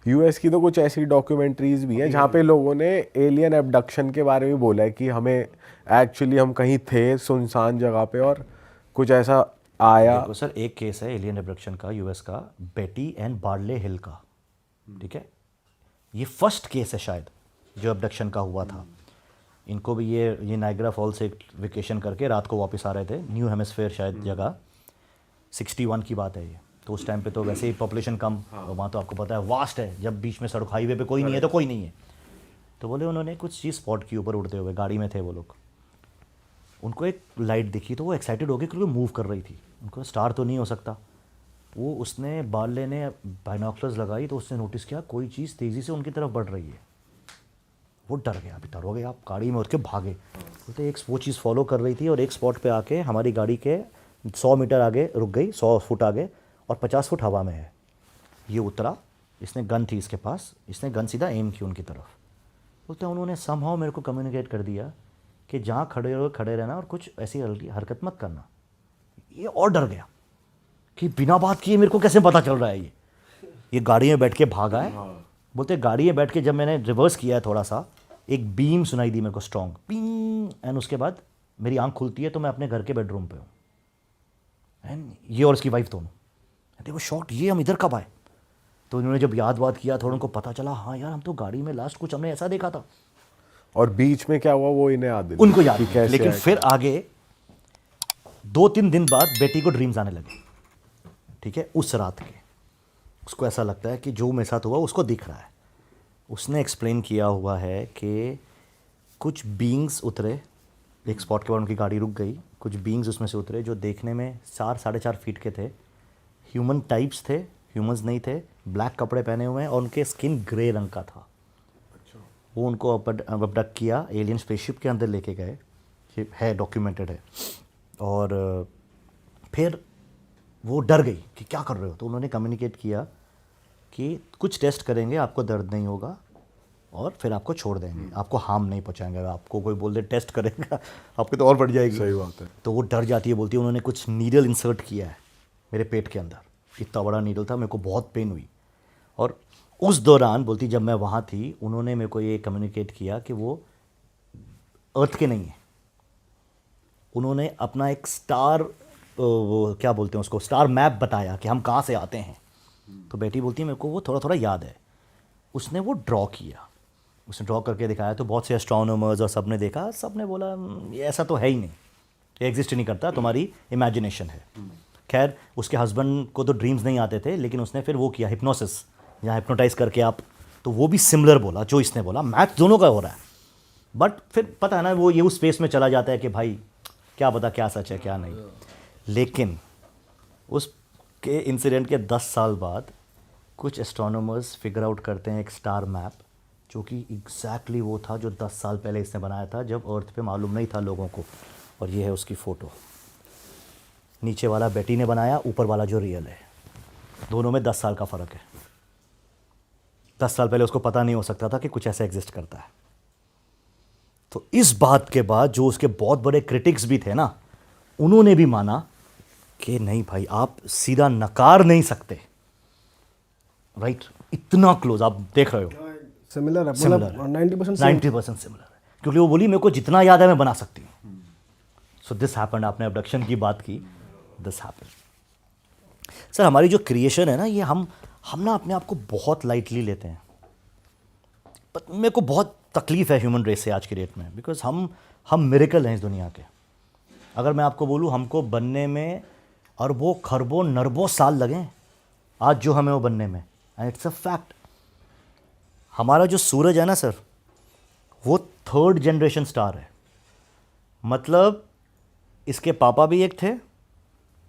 US की तो कुछ ऐसी डॉक्यूमेंट्रीज भी हैं जहाँ पे लोगों ने एलियन एब्डक्शन के बारे में बोला है कि हमें एक्चुअली हम कहीं थे सुनसान जगह पे और कुछ ऐसा आया। देखो सर, एक केस है एलियन एब्डक्शन का यूएस का, बेटी एंड बार्ले हिल का, ठीक है। ये फर्स्ट केस है शायद जो एब्डक्शन का हुआ था। इनको भी ये नाइग्रा फॉल्स से वेकेशन करके रात को वापस आ रहे थे, न्यू हेमिस्फेयर शायद जगह, 61 की बात है ये। तो उस टाइम पे तो वैसे ही पॉपुलेशन कम, और वहाँ तो आपको पता है वास्ट है, जब बीच में सड़क हाईवे पे कोई नहीं है तो कोई नहीं है। तो बोले उन्होंने कुछ चीज़ स्पॉट की ऊपर उड़ते हुए, गाड़ी में थे वो लोग, उनको एक लाइट दिखी तो वो एक्साइटेड हो गए क्योंकि मूव कर रही थी। उनको स्टार तो नहीं हो सकता, वो उसने बार्ले ने बाइनोकुलर्स लगाई तो उसने नोटिस किया कोई चीज़ तेज़ी से उनकी तरफ बढ़ रही है। वो डर गया, अभी डर हो गया, आप गाड़ी में उठ के भागे। बोलते एक वो चीज़ फॉलो कर रही थी और एक स्पॉट पे आके हमारी गाड़ी के 100 मीटर आगे रुक गई, 100 फुट आगे, और 50 फुट हवा में है। ये उतरा, इसने गन थी इसके पास, इसने गन सीधा एम की उनकी तरफ। बोलते उन्होंने समहाउ मेरे को कम्युनिकेट कर दिया कि जहाँ खड़े हो खड़े रहना और कुछ ऐसी हरकत मत करना। ये और डर गया कि बिना बात किए मेरे को कैसे पता चल रहा है ये गाड़ी में बैठ के भागा है। बोलते गाड़ी में बैठ के जब मैंने रिवर्स किया है थोड़ा सा, एक बीम सुनाई दी मेरे को, स्ट्रॉन्ग पिंग, एंड उसके बाद मेरी आंख खुलती है तो मैं अपने घर के बेडरूम पे हूँ, एंड ये और इसकी वाइफ दोनों। देखो शॉट, ये हम इधर कब आए? तो उन्होंने जब याद किया थोड़ा, उनको पता चला हाँ यार हम तो गाड़ी में लास्ट कुछ हमने ऐसा देखा था। और बीच में क्या हुआ वो इन्हें याद नहीं, उनको याद कि नहीं, कैसे लेकिन आया। फिर आगे 2-3 दिन बाद बेटी को ड्रीम्स आने लगे, ठीक है। उस रात के उसको ऐसा लगता है कि जो मेरे साथ हुआ उसको दिख रहा है। उसने एक्सप्लेन किया हुआ है कि कुछ बीइंग्स उतरे एक स्पॉट के बाद, उनकी गाड़ी रुक गई, कुछ बीइंग्स उसमें से उतरे जो देखने में 4-4.5 फीट के थे, ह्यूमन टाइप्स थे, ह्यूमंस नहीं थे, ब्लैक कपड़े पहने हुए हैं और उनके स्किन ग्रे रंग का था। वो उनको अबडक्ट किया, एलियन स्पेसशिप के अंदर लेके गए, ये है डॉक्यूमेंटेड है। और फिर वो डर गई कि क्या कर रहे हो, तो उन्होंने कम्युनिकेट किया कि कुछ टेस्ट करेंगे, आपको दर्द नहीं होगा और फिर आपको छोड़ देंगे, आपको हार्म नहीं पहुंचाएंगे। अगर आपको कोई बोल दे टेस्ट करेगा आपको तो और बढ़ जाएगी। सही बात है। तो वो डर जाती है, बोलती है उन्होंने कुछ नीडल इंसर्ट किया है मेरे पेट के अंदर, इतना बड़ा नीडल था, मेरे को बहुत पेन हुई। और उस दौरान बोलती जब मैं वहाँ थी उन्होंने मेरे को ये कम्युनिकेट किया कि वो अर्थ के नहीं है, उन्होंने अपना एक स्टार, वो क्या बोलते हैं उसको, स्टार मैप बताया कि हम कहाँ से आते हैं। तो बेटी बोलती है मेरे को वो थोड़ा थोड़ा याद है। उसने वो ड्रॉ किया, उसने ड्रॉ करके दिखाया तो बहुत से एस्ट्रोनॉमर्स और सब ने देखा, सब ने बोला ये ऐसा तो है ही नहीं, ये एग्जिस्ट ही नहीं करता, तुम्हारी इमेजिनेशन है। खैर उसके हस्बैंड को तो ड्रीम्स नहीं आते थे, लेकिन उसने फिर वो किया हिप्नोसिस, यहाँ हिप्नोटाइज करके आप, तो वो भी सिमिलर बोला जो इसने बोला, मैच दोनों का हो रहा है। बट फिर पता है ना वो ये उस स्पेस में चला जाता है कि भाई क्या पता क्या सच है क्या नहीं। लेकिन उस के इंसिडेंट के 10 साल बाद कुछ एस्ट्रोनॉमर्स फिगर आउट करते हैं एक स्टार मैप, जो कि एग्जैक्टली वो था जो 10 साल पहले इसने बनाया था, जब अर्थ पे मालूम नहीं था लोगों को। और ये है उसकी फ़ोटो, नीचे वाला बेटी ने बनाया, ऊपर वाला जो रियल है, दोनों में 10 साल का फ़र्क है। 10 साल पहले उसको पता नहीं हो सकता था कि कुछ ऐसा एग्जिस्ट करता है। तो इस बात के बाद जो उसके बहुत बड़े क्रिटिक्स भी थे ना, उन्होंने भी माना कि नहीं भाई आप सीधा नकार नहीं सकते, राइट, इतना क्लोज आप देख रहे हो, सिमिलर है, Similar मतलब है। 90% 90% सिमिलर है, क्योंकि वो बोली मेरे को जितना याद है मैं बना सकती हूँ। सो दिस हैपेंड, आपने अबडक्शन की बात की, दिस हैपेंड। सर हमारी जो क्रिएशन है ना, ये हम ना अपने आप को बहुत लाइटली लेते हैं, पर मेरे को बहुत तकलीफ है ह्यूमन रेस से आज की डेट में, बिकॉज हम मिरेकल हैं इस दुनिया के। अगर मैं आपको बोलूँ हमको बनने में अरबों खरबों नरबों साल लगे आज जो हमें वो बनने में, एंड इट्स अ फैक्ट। हमारा जो सूरज है ना सर, वो 3rd जनरेशन स्टार है, मतलब इसके पापा भी एक थे,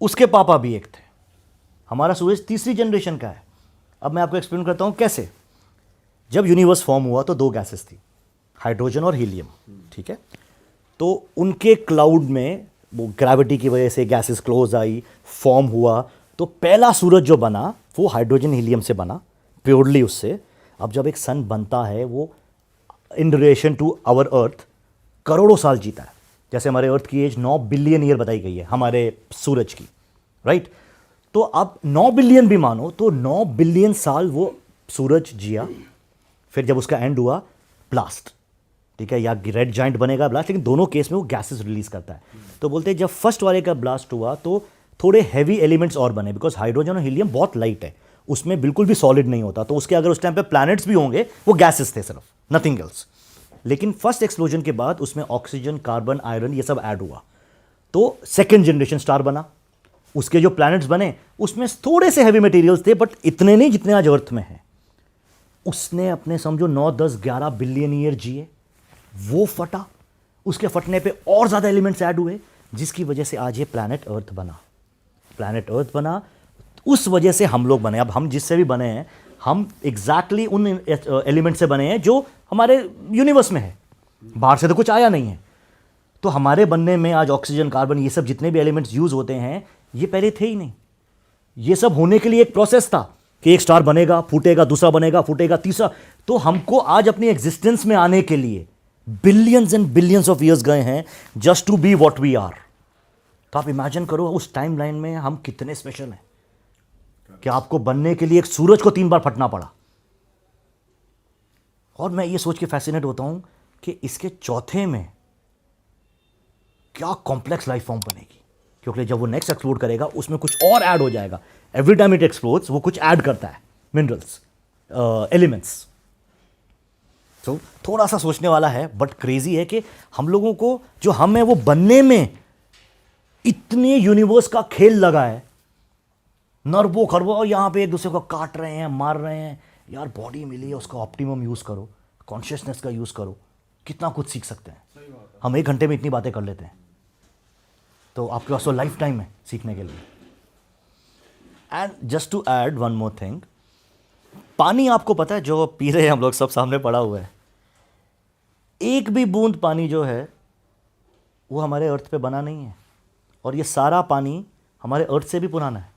उसके पापा भी एक थे। हमारा सूरज 3री जनरेशन का है। अब मैं आपको एक्सप्लेन करता हूँ कैसे। जब यूनिवर्स फॉर्म हुआ तो 2 गैसेस थी, हाइड्रोजन और हीलियम, ठीक है। तो उनके क्लाउड में वो ग्रेविटी की वजह से गैसेस क्लोज आई, फॉर्म हुआ, तो पहला सूरज जो बना वो हाइड्रोजन हीलियम से बना, प्योरली उससे। अब जब एक सन बनता है वो in relation to our earth करोड़ों साल जीता है। जैसे हमारे अर्थ की एज 9 बिलियन ईयर बताई गई है हमारे सूरज की, राइट। तो अब 9 बिलियन भी मानो तो 9 बिलियन साल वो सूरज जिया, फिर जब उसका एंड हुआ ब्लास्ट, ठीक है, या रेड जाइंट बनेगा ब्लास्ट, लेकिन दोनों केस में वो गैसेस रिलीज करता है। तो बोलते हैं जब फर्स्ट वाले का ब्लास्ट हुआ तो थोड़े हैवी एलिमेंट्स और बने, बिकॉज हाइड्रोजन और हीलियम बहुत लाइट है, उसमें बिल्कुल भी सॉलिड नहीं होता, तो उसके अगर उस टाइम पे प्लैनेट्स भी होंगे वो गैसेस थे सिर्फ, नथिंग एल्स। लेकिन फर्स्ट एक्सप्लोजन के बाद उसमें ऑक्सीजन, कार्बन, आयरन ये सब ऐड हुआ, तो सेकेंड जनरेशन स्टार बना। उसके जो प्लैनेट्स बने उसमें थोड़े से हैवी मटेरियल्स थे, बट इतने नहीं जितने आज अर्थ में हैं। उसने अपने समझो 9, 10, 11 बिलियन ईयर जिए, वो फटा, उसके फटने पे और ज्यादा एलिमेंट्स ऐड हुए, जिसकी वजह से आज ये प्लैनेट अर्थ बना। प्लैनेट अर्थ बना, उस वजह से हम लोग बने। अब हम जिससे भी बने हैं, हम एग्जैक्टली उन एलिमेंट से बने हैं जो हमारे यूनिवर्स में है, बाहर से तो कुछ आया नहीं है। तो हमारे बनने में आज ऑक्सीजन, कार्बन, ये सब जितने भी एलिमेंट्स यूज होते हैं, ये पहले थे ही नहीं। ये सब होने के लिए एक प्रोसेस था कि एक स्टार बनेगा, फूटेगा, दूसरा बनेगा, फूटेगा, तीसरा। तो हमको आज अपनी एग्जिस्टेंस में आने के लिए billions and billions of years गए हैं just to be what we are. तो आप इमेजिन करो उस टाइम लाइन में हम कितने स्पेशल हैं कि आपको बनने के लिए एक सूरज को 3 बार फटना पड़ा। और मैं ये सोच के फैसिनेट होता हूं कि इसके चौथे में क्या कॉम्प्लेक्स लाइफ फॉर्म बनेगी, क्योंकि जब वो नेक्स्ट एक्सप्लोड करेगा उसमें कुछ और ऐड हो जाएगा। एवरी टाइम इट एक्सप्लोड्स वो कुछ ऐड करता है, मिनरल्स, एलिमेंट्स। तो थोड़ा सा सोचने वाला है, बट क्रेजी है कि हम लोगों को जो हम है वो बनने में इतने यूनिवर्स का खेल लगा है, नरबों खरबों, और यहां पे एक दूसरे को काट रहे हैं, मार रहे हैं। यार बॉडी मिली है, उसका ऑप्टिमम यूज करो, कॉन्शियसनेस का यूज करो, कितना कुछ सीख सकते हैं। हम 1 घंटे में इतनी बातें कर लेते हैं, तो आपके पास तो लाइफ टाइम है सीखने के लिए। And just to add one more thing, पानी आपको पता है जो पी रहे हैं हम लोग, सब सामने पड़ा हुआ है, एक भी बूंद पानी जो है वो हमारे अर्थ पे बना नहीं है, और ये सारा पानी हमारे अर्थ से भी पुराना है।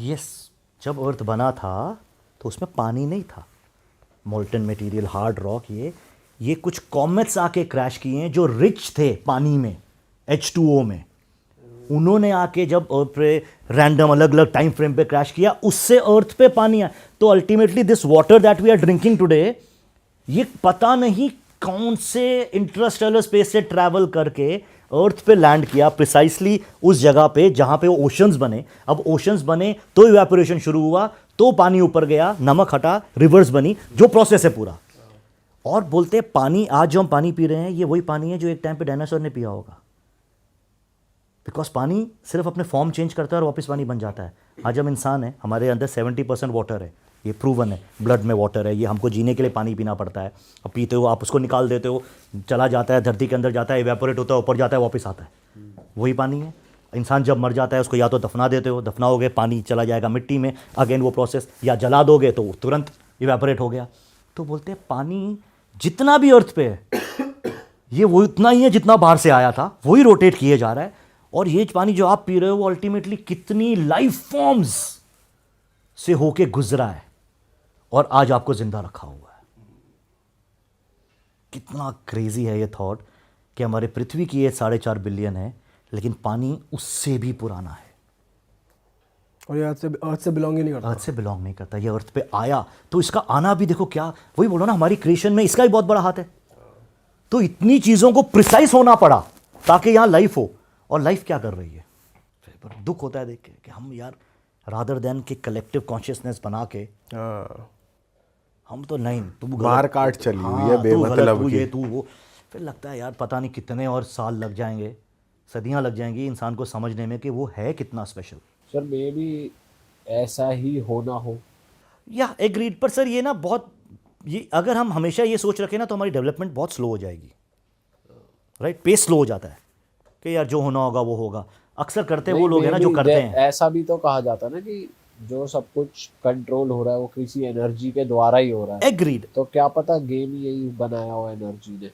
यस, जब अर्थ बना था तो उसमें पानी नहीं था, मोल्टन मटेरियल, हार्ड रॉक, ये कुछ कॉमेट्स आके क्रैश किए हैं जो रिच थे पानी में, H2O में। उन्होंने आके जब अर्थ पे रैंडम अलग अलग टाइम फ्रेम पे क्रैश किया, उससे अर्थ पे पानी आया। तो ultimately this water that we are drinking today, ये पता नहीं कौन से इंटरस्टेलर स्पेस से ट्रैवल करके अर्थ पे लैंड किया, प्रिसाइसली उस जगह पे जहां पे वो ओशंस बने। अब ओशंस बने तो इवेपोरेशन शुरू हुआ, तो पानी ऊपर गया, नमक हटा, रिवर्स बनी, जो प्रोसेस है पूरा। और बोलते हैं पानी, आज जो हम पानी पी रहे हैं ये वही पानी है जो एक टाइम पे डायनासोर ने पिया होगा, बिकॉज पानी सिर्फ अपने फॉर्म चेंज करता है और वापस पानी बन जाता है। आज हम इंसान है, हमारे अंदर 70% वाटर है, ये प्रूवन है, ब्लड में वाटर है, ये हमको जीने के लिए पानी पीना पड़ता है। अब पीते हो, आप उसको निकाल देते हो, चला जाता है धरती के अंदर, जाता है, इवेपोरेट होता है, ऊपर जाता है, वापस आता है, वही पानी है। इंसान जब मर जाता है उसको या तो दफना देते हो, दफनाओगे पानी चला जाएगा मिट्टी में, अगेन वो प्रोसेस, या जला दोगे तो तुरंत इवेपोरेट हो गया। तो बोलते हैं पानी जितना भी अर्थ पे है ये वो इतना ही है जितना बाहर से आया था, वही रोटेट किए जा रहा है। और ये पानी जो आप पी रहे हो वो अल्टीमेटली कितनी लाइफ फॉर्म्स से होके गुजरा है और आज आपको जिंदा रखा हुआ है। कितना क्रेजी है ये थॉट कि हमारे पृथ्वी की ये 4.5 बिलियन है, लेकिन पानी उससे भी पुराना है, और ये अर्थ से बिलोंग ही नहीं करता। अर्थ से बिलोंग नहीं करता, ये अर्थ पे आया। तो इसका आना भी देखो, क्या वही बोलो ना, हमारी क्रिएशन में इसका भी बहुत बड़ा हाथ है। तो इतनी चीजों को प्रिसाइज होना पड़ा ताकि यहां लाइफ हो, और लाइफ क्या कर रही है। पर दुख होता है देख के कि हम यार रादर देन कि कलेक्टिव कॉन्शियसनेस बना के हम तो नहीं, तू मार काट चली हुई है बेमतलब की, तू वो, फिर लगता है यार पता नहीं कितने और साल लग जाएंगे, सदियां लग जाएंगी इंसान को समझने में कि वो है कितना स्पेशल। सर मे भी ऐसा ही होना हो, या एग्रीड। पर सर ये ना बहुत, ये अगर हम हमेशा ये सोच रखें ना तो हमारी डेवलपमेंट बहुत स्लो हो जाएगी, राइट। पेस स्लो हो जाता है कि यार जो होना होगा वो होगा। अक्सर करते वो लोग हैं ना जो करते हैं। ऐसा भी तो कहा जाता है ना कि जो सब कुछ कंट्रोल हो रहा है वो किसी एनर्जी के द्वारा ही हो रहा है। एग्रीड। तो क्या पता गेम यही बनाया हो एनर्जी ने।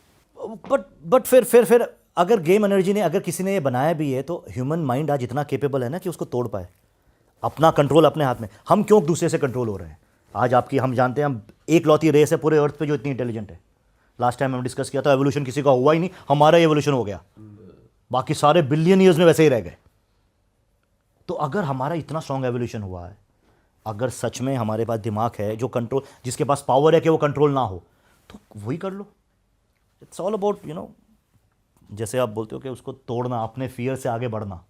बट फिर अगर गेम एनर्जी ने, अगर किसी ने ये बनाया भी है, तो ह्यूमन माइंड आज इतना केपेबल है ना कि उसको तोड़ पाए, अपना कंट्रोल अपने हाथ में। हम क्यों दूसरे से कंट्रोल हो रहे हैं आज? आपकी, हम जानते हैं, हम एक लौती रेस है पूरे अर्थ पे जो इतनी इंटेलिजेंट है। लास्ट टाइम हम डिस्कस किया था, एवोल्यूशन किसी का हुआ ही नहीं, हमारा एवोल्यूशन हो गया, बाकी सारे बिलियन ईयर्स में वैसे ही रह गए। तो अगर हमारा इतना स्ट्रॉन्ग एवोल्यूशन हुआ है, अगर सच में हमारे पास दिमाग है जो कंट्रोल, जिसके पास पावर है कि वो कंट्रोल ना हो, तो वही कर लो. इट्स ऑल अबाउट जैसे आप बोलते हो कि उसको तोड़ना, अपने फियर से आगे बढ़ना.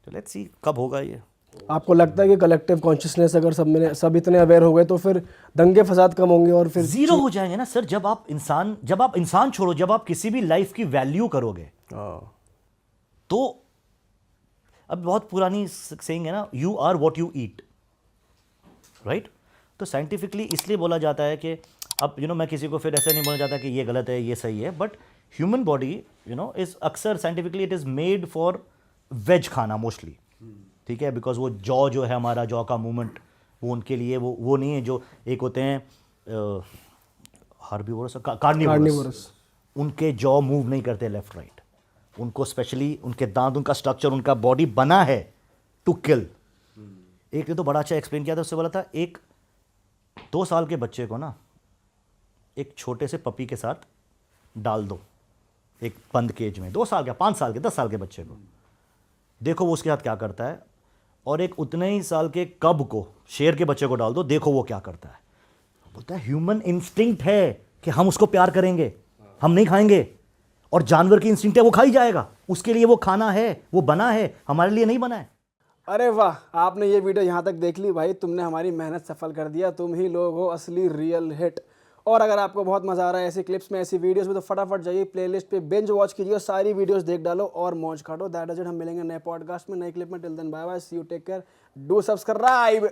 तो लेट्स सी कब होगा ये. आपको लगता है कि कलेक्टिव कॉन्शियसनेस अगर सब इतने अवेयर हो गए तो फिर दंगे फसाद कम होंगे और फिर जीरो हो जाएंगे ना सर. जब आप इंसान छोड़ो, जब आप किसी भी लाइफ की वैल्यू करोगे, तो अब बहुत पुरानी सेइंग है ना, you are what you eat, right. तो साइंटिफिकली इसलिए बोला जाता है कि अब मैं किसी को फिर ऐसा नहीं बोलना चाहता कि ये गलत है ये सही है, बट ह्यूमन बॉडी इज अक्सर scientifically it is made for veg खाना मोस्टली. ठीक है, बिकॉज वो जॉ जो है हमारा जॉ का मूवमेंट, वो उनके लिए वो नहीं है. जो एक होते हैं हार्बीवोरस, कार्निवोरस, उनके जॉ मूव नहीं करते लेफ्ट राइट. उनको स्पेशली उनके दांत, उनका स्ट्रक्चर, उनका बॉडी बना है टू किल. एक ने तो बड़ा अच्छा एक्सप्लेन किया था. उससे बोला था एक 2 साल के बच्चे को ना एक छोटे से पपी के साथ डाल दो एक बंद केज में, 2 साल के, 5 साल के, 10 साल के बच्चे को, देखो वो उसके साथ क्या करता है. और एक उतने ही साल के कब को, शेर के बच्चे को डाल दो, देखो वो क्या करता है. बोलता है ह्यूमन इंस्टिंक्ट है कि हम उसको प्यार करेंगे, हम नहीं खाएंगे. और जानवर की इंस्टिंक्ट है वो खा ही जाएगा. उसके लिए वो खाना है, वो बना है, हमारे लिए नहीं बना है. अरे वाह, आपने ये वीडियो यहाँ तक देख ली भाई, तुमने हमारी मेहनत सफल कर दिया. तुम ही लोग हो असली रियल हिट. और अगर आपको बहुत मजा आ रहा है ऐसी क्लिप्स में, ऐसी वीडियोस में, तो फटाफट जाइए प्लेलिस्ट पे बिंज वॉच कीजिए, सारी वीडियोस देख डालो और मौज काटो. That is it. हम मिलेंगे नए पॉडकास्ट में, नए क्लिप में. Till then bye bye, see you, take care, do subscribe.